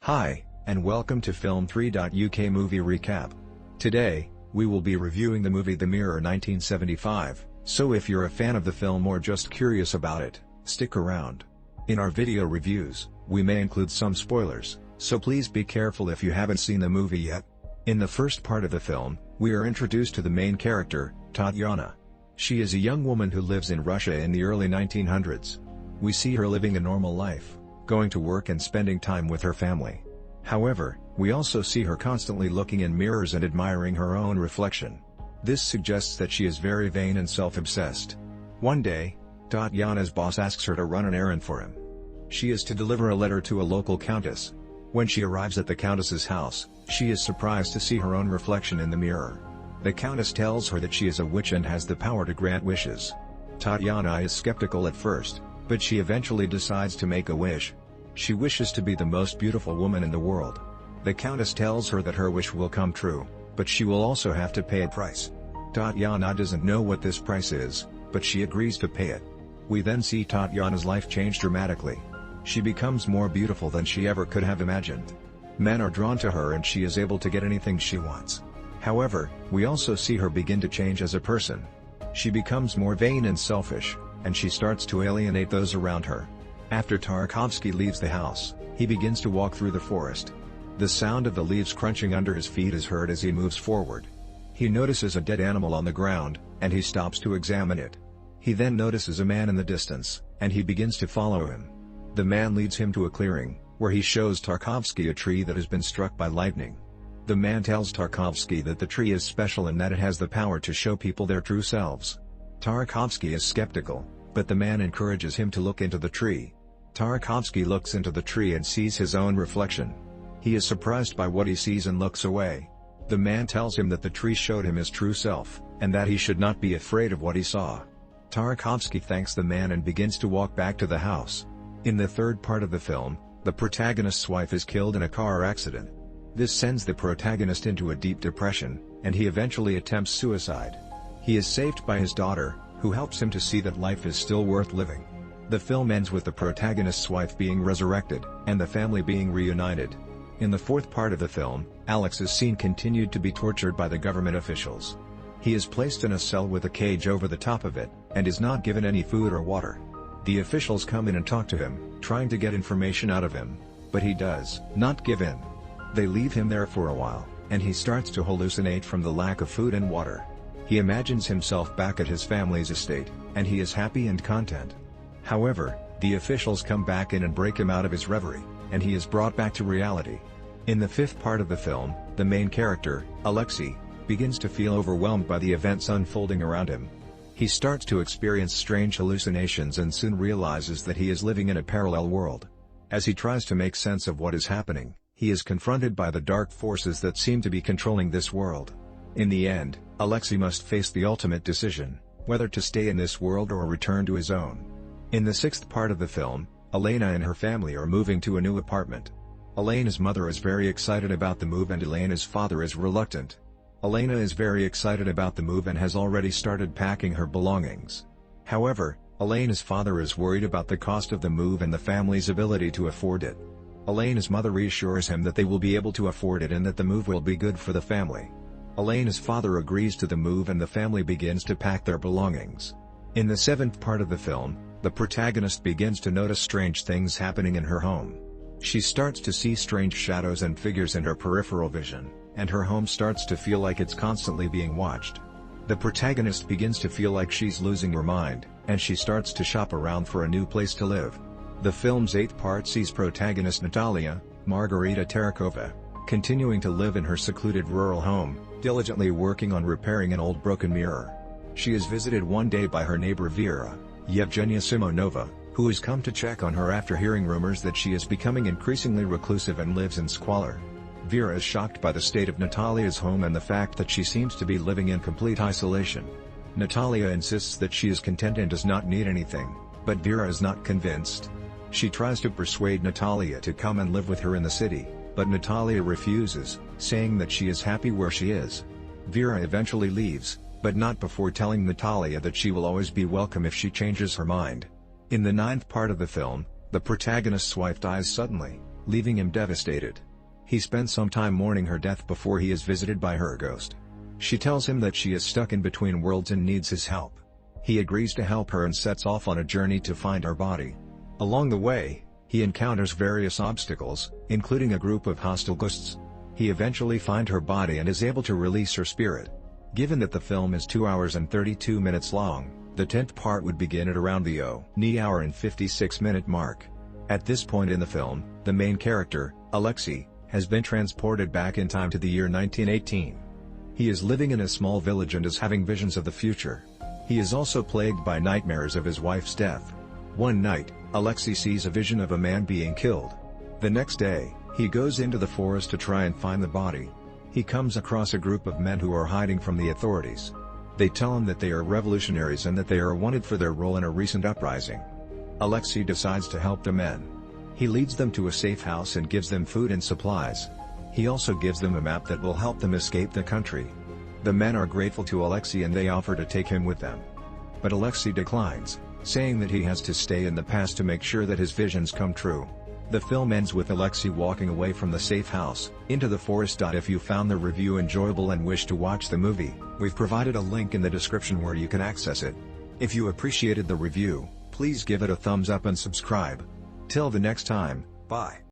Hi, and welcome to Film 3.UK Movie Recap. Today, we will be reviewing the movie The Mirror 1975, so if you're a fan of the film or just curious about it, stick around. In our video reviews, we may include some spoilers, so please be careful if you haven't seen the movie yet. In the first part of the film, we are introduced to the main character, Tatiana. She is a young woman who lives in Russia in the early 1900s. We see her living a normal life, going to work and spending time with her family. However, we also see her constantly looking in mirrors and admiring her own reflection. This suggests that she is very vain and self-obsessed. One day, Tatiana's boss asks her to run an errand for him. She is to deliver a letter to a local countess. When she arrives at the countess's house, she is surprised to see her own reflection in the mirror. The countess tells her that she is a witch and has the power to grant wishes. Tatiana is skeptical at first, but she eventually decides to make a wish. She wishes to be the most beautiful woman in the world. The countess tells her that her wish will come true, but she will also have to pay a price. Tatiana doesn't know what this price is, but she agrees to pay it. We then see Tatiana's life change dramatically. She becomes more beautiful than she ever could have imagined. Men are drawn to her and she is able to get anything she wants. However, we also see her begin to change as a person. She becomes more vain and selfish, and she starts to alienate those around her. After Tarkovsky leaves the house, he begins to walk through the forest. The sound of the leaves crunching under his feet is heard as he moves forward. He notices a dead animal on the ground, and he stops to examine it. He then notices a man in the distance, and he begins to follow him. The man leads him to a clearing, where he shows Tarkovsky a tree that has been struck by lightning. The man tells Tarkovsky that the tree is special and that it has the power to show people their true selves. Tarkovsky is skeptical, but the man encourages him to look into the tree. Tarkovsky looks into the tree and sees his own reflection. He is surprised by what he sees and looks away. The man tells him that the tree showed him his true self, and that he should not be afraid of what he saw. Tarkovsky thanks the man and begins to walk back to the house. In the third part of the film, the protagonist's wife is killed in a car accident. This sends the protagonist into a deep depression, and he eventually attempts suicide. He is saved by his daughter, who helps him to see that life is still worth living. The film ends with the protagonist's wife being resurrected, and the family being reunited. In the fourth part of the film, Alex is seen continued to be tortured by the government officials. He is placed in a cell with a cage over the top of it, and is not given any food or water. The officials come in and talk to him, trying to get information out of him, but he does not give in. They leave him there for a while, and he starts to hallucinate from the lack of food and water. He imagines himself back at his family's estate, and he is happy and content. However, the officials come back in and break him out of his reverie, and he is brought back to reality. In the fifth part of the film, the main character, Alexei, begins to feel overwhelmed by the events unfolding around him. He starts to experience strange hallucinations and soon realizes that he is living in a parallel world. As he tries to make sense of what is happening, he is confronted by the dark forces that seem to be controlling this world. In the end, Alexei must face the ultimate decision, whether to stay in this world or return to his own. In the sixth part of the film, Elena and her family are moving to a new apartment. Elena's mother is very excited about the move and Elena's father is reluctant. Elena is very excited about the move and has already started packing her belongings. However, Elena's father is worried about the cost of the move and the family's ability to afford it. Elena's mother reassures him that they will be able to afford it and that the move will be good for the family. Elena's father agrees to the move and the family begins to pack their belongings. In the seventh part of the film, the protagonist begins to notice strange things happening in her home. She starts to see strange shadows and figures in her peripheral vision, and her home starts to feel like it's constantly being watched. The protagonist begins to feel like she's losing her mind, and she starts to shop around for a new place to live. The film's eighth part sees protagonist Natalia, Margarita Terekova, continuing to live in her secluded rural home, diligently working on repairing an old broken mirror. She is visited one day by her neighbor Vera, Yevgenia Simonova, who has come to check on her after hearing rumors that she is becoming increasingly reclusive and lives in squalor. Vera is shocked by the state of Natalia's home and the fact that she seems to be living in complete isolation. Natalia insists that she is content and does not need anything, but Vera is not convinced. She tries to persuade Natalia to come and live with her in the city, but Natalia refuses, saying that she is happy where she is. Vera eventually leaves, but not before telling Natalia that she will always be welcome if she changes her mind. In the ninth part of the film, the protagonist's wife dies suddenly. leaving him devastated. He spends some time mourning her death before he is visited by her ghost. She tells him that she is stuck in between worlds and needs his help. He agrees to help her and sets off on a journey to find her body. Along the way, he encounters various obstacles, including a group of hostile ghosts. He eventually finds her body and is able to release her spirit. Given that the film is 2 hours and 32 minutes long, the 10th part would begin at around the 1 hour and 56-minute mark. At this point in the film, the main character, Alexei, has been transported back in time to the year 1918. He is living in a small village and is having visions of the future. He is also plagued by nightmares of his wife's death. One night, Alexei sees a vision of a man being killed. The next day, he goes into the forest to try and find the body. He comes across a group of men who are hiding from the authorities. They tell him that they are revolutionaries and that they are wanted for their role in a recent uprising. Alexei decides to help the men. He leads them to a safe house and gives them food and supplies. He also gives them a map that will help them escape the country. The men are grateful to Alexei and they offer to take him with them. But Alexei declines, saying that he has to stay in the past to make sure that his visions come true. The film ends with Alexei walking away from the safe house, into the forest. If you found the review enjoyable and wish to watch the movie, we've provided a link in the description where you can access it. If you appreciated the review, please give it a thumbs up and subscribe. Till the next time, bye.